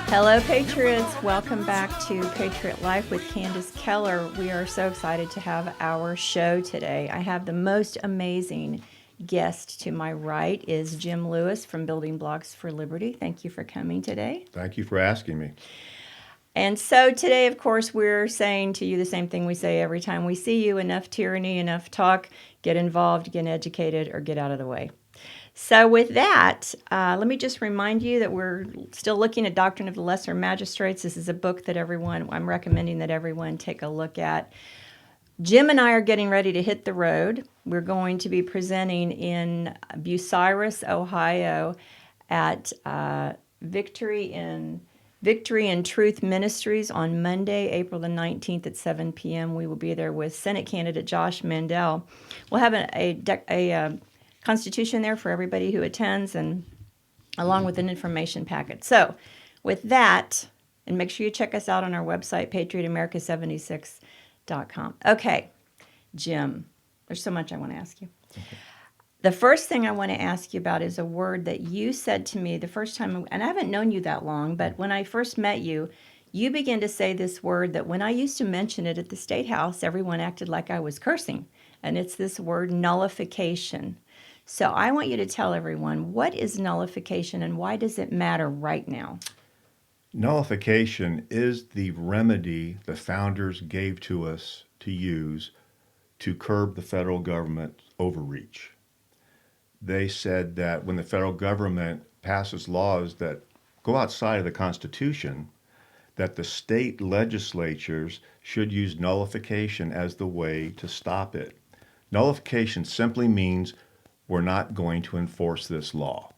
Hello, Patriots. Welcome back to Patriot Life with Candace Keller. We are so excited to have our show today. I have the most amazing guest to my right is Jim Lewis from Building Blocks for Liberty. Thank you for coming today. Thank you for asking me. And so today, of course, we're saying to you the same thing we say every time we see you: enough tyranny, enough talk, get involved, get educated, or get out of the way. So with that, let me just remind you that we're still looking at Doctrine of the Lesser Magistrates. This is a book that I'm recommending that everyone take a look at. Jim and I are getting ready to hit the road. We're going to be presenting in Bucyrus, Ohio at Victory and Truth Ministries on Monday, April the 19th at 7 p.m. We will be there with Senate candidate Josh Mandel. We'll have a Constitution there for everybody who attends, and along with an information packet. So with that, and make sure you check us out on our website, patriotamerica76.com. Okay, Jim, there's so much I want to ask you. Okay. The first thing I want to ask you about is a word that you said to me the first time, and I haven't known you that long, but when I first met you, you began to say this word that when I used to mention it at the State House, everyone acted like I was cursing, and it's this word nullification. So I want you to tell everyone, what is nullification and why does it matter right now? Nullification is the remedy the founders gave to us to use to curb the federal government's overreach. They said that when the federal government passes laws that go outside of the Constitution, that the state legislatures should use nullification as the way to stop it. Nullification simply means we're not going to enforce this law.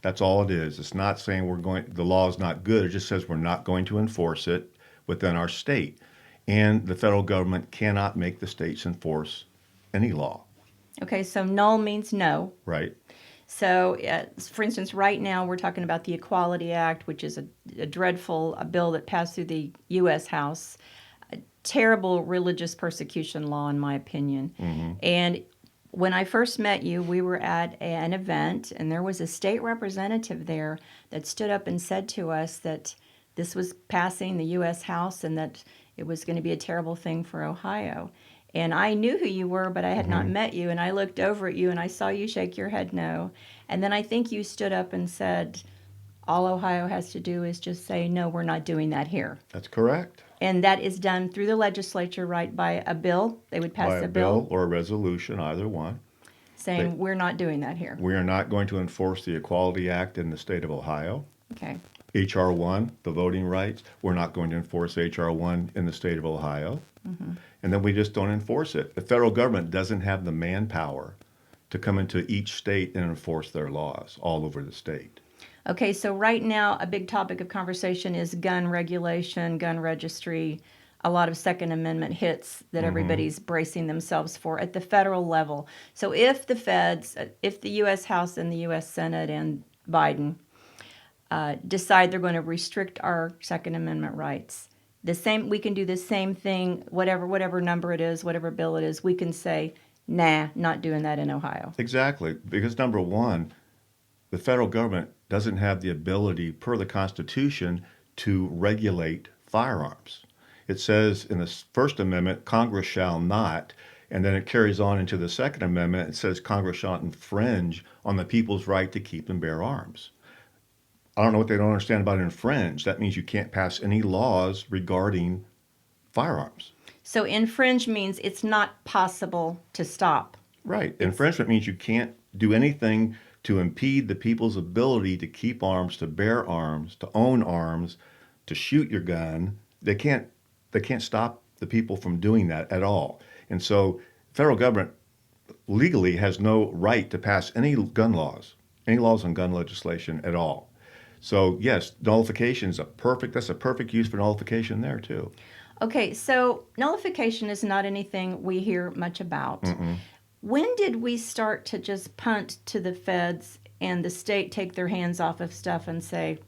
That's all it is. It's not saying the law is not good. It just says we're not going to enforce it within our state. And the federal government cannot make the states enforce any law. Okay, so null means no. Right. So, for instance, right now we're talking about the Equality Act, which is a dreadful bill that passed through the U.S. House. A terrible religious persecution law, in my opinion. Mm-hmm. And when I first met you, we were at an event, and there was a state representative there that stood up and said to us that this was passing the U.S. House and that it was going to be a terrible thing for Ohio. And I knew who you were, but I had not met you, and I looked over at you, and I saw you shake your head no. And then I think you stood up and said, all Ohio has to do is just say, no, we're not doing that here. That's correct. And that is done through the legislature, right, by a bill? They would pass a bill or a resolution, either one. Saying we're not doing that here. We are not going to enforce the Equality Act in the state of Ohio. Okay. H.R. 1, the voting rights, we're not going to enforce H.R. 1 in the state of Ohio. Mm-hmm. And then we just don't enforce it. The federal government doesn't have the manpower to come into each state and enforce their laws all over the state. Okay, so right now a big topic of conversation is gun regulation, gun registry, a lot of Second Amendment hits that everybody's bracing themselves for at the federal level. So if the feds, if the U.S. House and the U.S. Senate and Biden decide they're going to restrict our Second Amendment rights, we can do the same thing, whatever number it is, whatever bill it is, we can say, nah, not doing that in Ohio. Exactly, because number one, the federal government doesn't have the ability, per the Constitution, to regulate firearms. It says in the First Amendment, Congress shall not, and then it carries on into the Second Amendment. It says Congress shall not infringe on the people's right to keep and bear arms. I don't know what they don't understand about infringe. That means you can't pass any laws regarding firearms. So infringe means it's not possible to stop. Right. Infringement means you can't do anything to impede the people's ability to keep arms, to bear arms, to own arms, to shoot your gun. They can't stop the people from doing that at all. And so federal government legally has no right to pass any gun laws, any laws on gun legislation at all. So yes, nullification is that's a perfect use for nullification there too. Okay, so nullification is not anything we hear much about. Mm-mm. When did we start to just punt to the feds and the state take their hands off of stuff and say,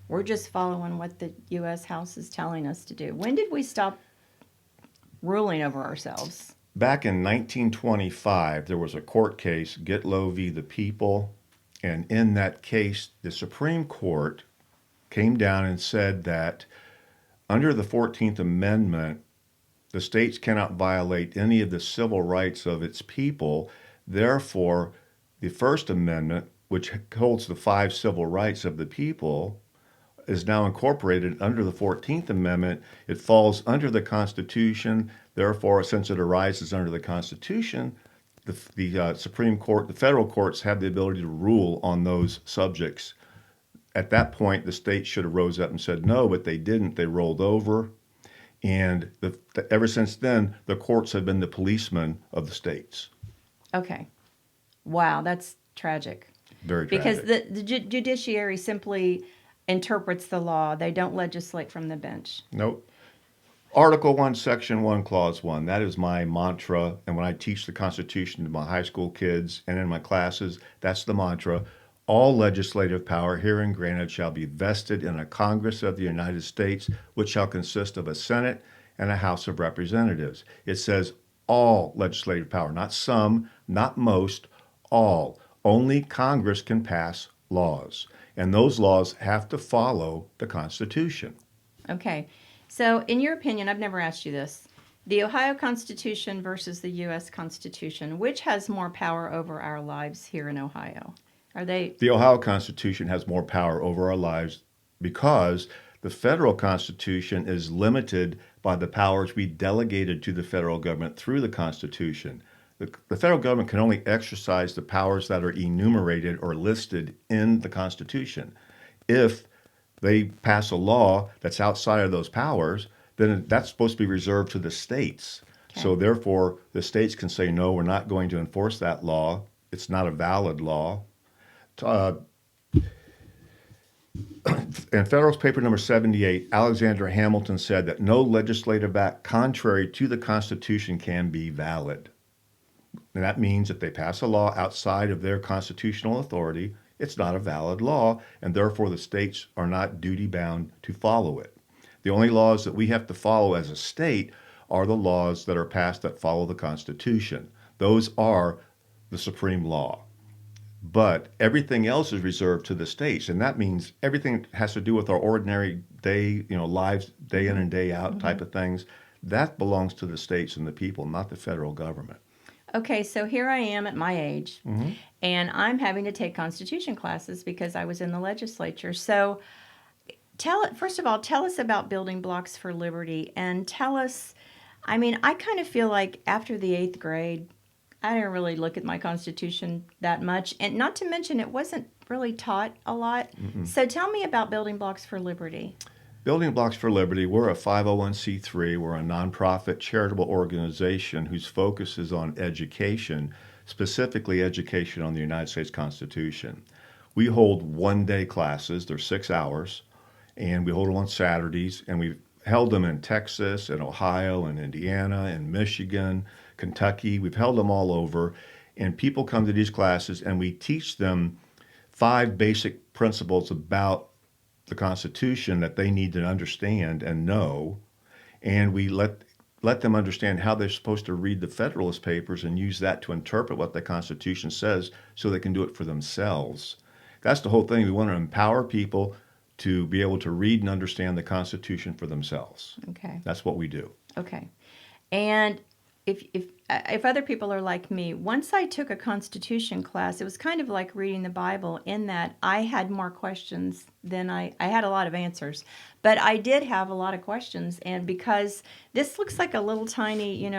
we're just following what the U.S. House is telling us to do? When did we stop ruling over ourselves? Back in 1925, there was a court case, Gitlow v. the People, and in that case, the Supreme Court came down and said that under the 14th Amendment, the states cannot violate any of the civil rights of its people. Therefore, the First Amendment, which holds the 5 civil rights of the people, is now incorporated under the 14th Amendment. It falls under the Constitution. Therefore, since it arises under the Constitution, the Supreme Court, the federal courts have the ability to rule on those subjects. At that point, the states should have rose up and said no, but they didn't. They rolled over. And ever since then, the courts have been the policemen of the states. Okay. Wow, that's tragic. Very Because tragic. the judiciary simply interprets the law. They don't legislate from the bench. Nope. Article 1, Section 1, Clause 1. That is my mantra. And when I teach the Constitution to my high school kids and in my classes, that's the mantra. All legislative power herein granted shall be vested in a Congress of the United States, which shall consist of a Senate and a House of Representatives. It says all legislative power, not some, not most, all. Only Congress can pass laws, and those laws have to follow the Constitution. Okay. So, in your opinion, I've never asked you this. The Ohio Constitution versus the U.S. Constitution, which has more power over our lives here in Ohio? Are they? The Ohio Constitution has more power over our lives because the federal Constitution is limited by the powers we delegated to the federal government through the Constitution. The federal government can only exercise the powers that are enumerated or listed in the Constitution. If they pass a law that's outside of those powers, then that's supposed to be reserved to the states. Okay. So therefore, the states can say, no, we're not going to enforce that law. It's not a valid law. In Federalist Paper number 78, Alexander Hamilton said that no legislative act contrary to the Constitution can be valid. And that means if they pass a law outside of their constitutional authority, it's not a valid law, and therefore the states are not duty-bound to follow it. The only laws that we have to follow as a state are the laws that are passed that follow the Constitution. Those are the supreme law. But everything else is reserved to the states, and that means everything has to do with our ordinary day, lives, day in and day out type of things. That belongs to the states and the people, not the federal government. Okay, so here I am at my age, and I'm having to take Constitution classes because I was in the legislature. So, first of all, tell us about Building Blocks for Liberty, and tell us. I mean, I kind of feel like after the 8th grade, I didn't really look at my Constitution that much, and not to mention it wasn't really taught a lot. So tell me about Building Blocks for Liberty. Building Blocks for Liberty, we're a 501c3. We're a nonprofit charitable organization whose focus is on education, specifically education on the United States Constitution. We hold one-day classes. They're 6 hours, and we hold them on Saturdays, and we've held them in Texas and Ohio and Indiana and Michigan, Kentucky. We've held them all over, and people come to these classes, and we teach them 5 basic principles about the Constitution that they need to understand and know, and we let them understand how they're supposed to read the Federalist Papers and use that to interpret what the Constitution says so they can do it for themselves. That's the whole thing. We want to empower people to be able to read and understand the Constitution for themselves. Okay. That's what we do. Okay. And if other people are like me, once I took a Constitution class, it was kind of like reading the Bible in that I had more questions than I had a lot of answers. But I did have a lot of questions, and because this looks like a little tiny,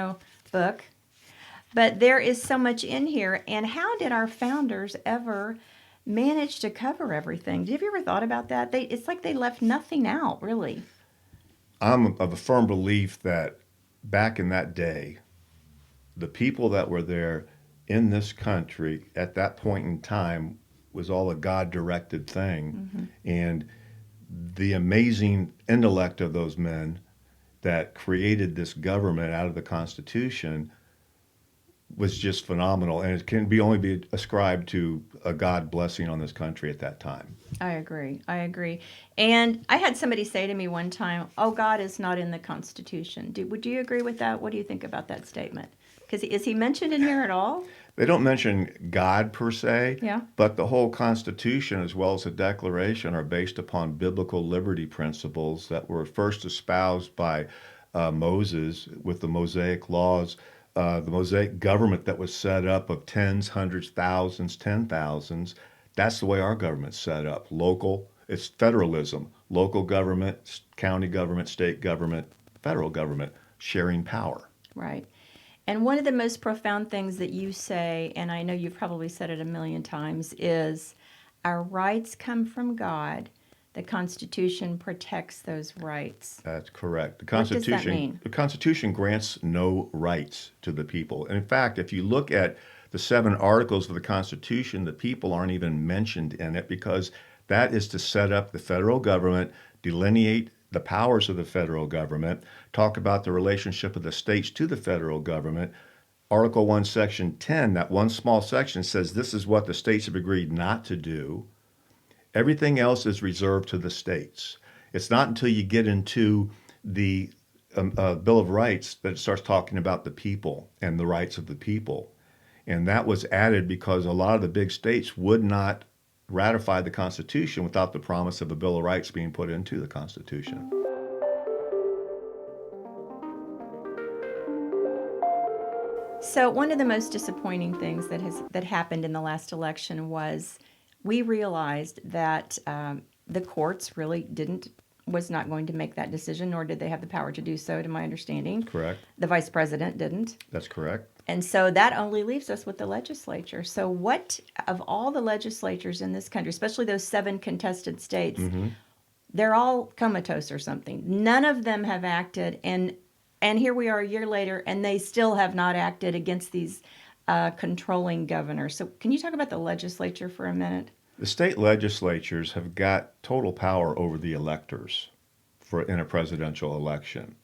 book, but there is so much in here. And how did our founders ever manage to cover everything? Have you ever thought about that? It's like they left nothing out, really. I'm of a firm belief that back in that day, the people that were there in this country at that point in time was all a God-directed thing. And the amazing intellect of those men that created this government out of the Constitution was just phenomenal. And it can only be ascribed to a God blessing on this country at that time. I agree. And I had somebody say to me one time, oh, God is not in the Constitution. Would you agree with that? What do you think about that statement? Because is he mentioned in here at all? They don't mention God per se, Yeah. but the whole Constitution as well as the Declaration are based upon biblical liberty principles that were first espoused by Moses with the Mosaic laws, the Mosaic government that was set up of tens, hundreds, thousands, 10,000s. That's the way our government's set up. Local, it's federalism, local government, county government, state government, federal government, sharing power. Right. And one of the most profound things that you say, and I know you've probably said it a million times, is our rights come from God. The Constitution protects those rights. That's correct. What does that mean? The Constitution grants no rights to the people. And in fact, if you look at the 7 articles of the Constitution, the people aren't even mentioned in it because that is to set up the federal government, delineate the powers of the federal government, talk about the relationship of the states to the federal government. Article 1, Section 10, that one small section says this is what the states have agreed not to do. Everything else is reserved to the states. It's not until you get into the Bill of Rights that it starts talking about the people and the rights of the people. And that was added because a lot of the big states would not ratify the Constitution without the promise of a Bill of Rights being put into the Constitution. So one of the most disappointing things that happened in the last election was we realized that the courts really was not going to make that decision, nor did they have the power to do so, to my understanding. Correct. The vice president didn't. That's correct. And so that only leaves us with the legislature. So what, of all the legislatures in this country, especially those 7 contested states, they're all comatose or something. None of them have acted, and here we are a year later, and they still have not acted against these controlling governors. So can you talk about the legislature for a minute? The state legislatures have got total power over the electors in a presidential election.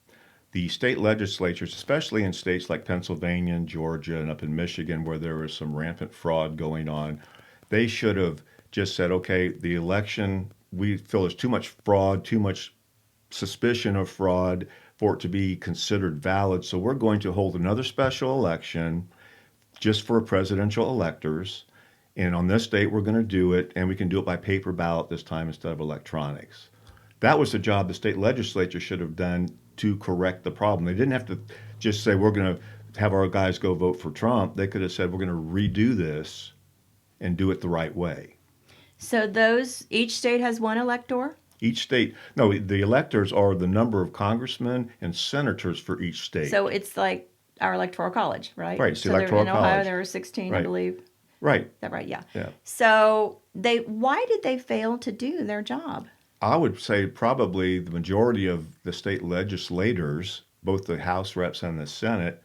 The state legislatures, especially in states like Pennsylvania and Georgia and up in Michigan where there was some rampant fraud going on, they should have just said, okay, the election, we feel there's too much fraud, too much suspicion of fraud for it to be considered valid. So we're going to hold another special election just for presidential electors. And on this date, we're going to do it, and we can do it by paper ballot this time instead of electronics. That was the job the state legislature should have done to correct the problem. They didn't have to just say, we're going to have our guys go vote for Trump. They could have said, we're going to redo this and do it the right way. So each state has one elector? Each state, no, the electors are the number of congressmen and senators for each state. So it's like our electoral college, right? Right, it's the so electoral in Ohio, college. there were 16, I Right. believe. Right. Is that right? Yeah. Yeah. So why did they fail to do their job? I would say probably the majority of the state legislators, both the House reps and the Senate,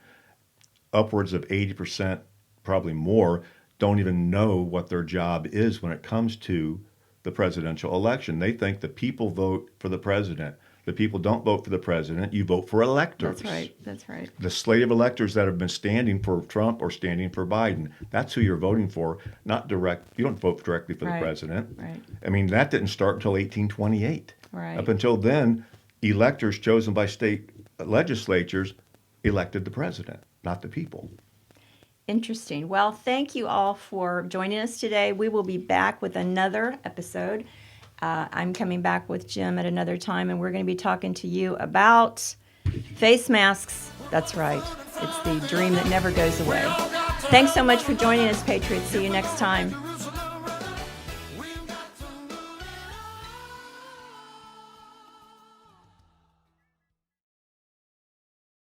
upwards of 80%, probably more, don't even know what their job is when it comes to the presidential election. They think the people vote for the president. The people don't vote for the president. You vote for electors. That's right. That's right. The slate of electors that have been standing for Trump or standing for Biden. That's who you're voting for, not direct. You don't vote directly for the president. Right. I mean, that didn't start until 1828. Right. Up until then, electors chosen by state legislatures elected the president, not the people. Interesting. Well, thank you all for joining us today. We will be back with another episode. I'm coming back with Jim at another time, and we're going to be talking to you about face masks. That's right. It's the dream that never goes away. Thanks so much for joining us, Patriots. See you next time.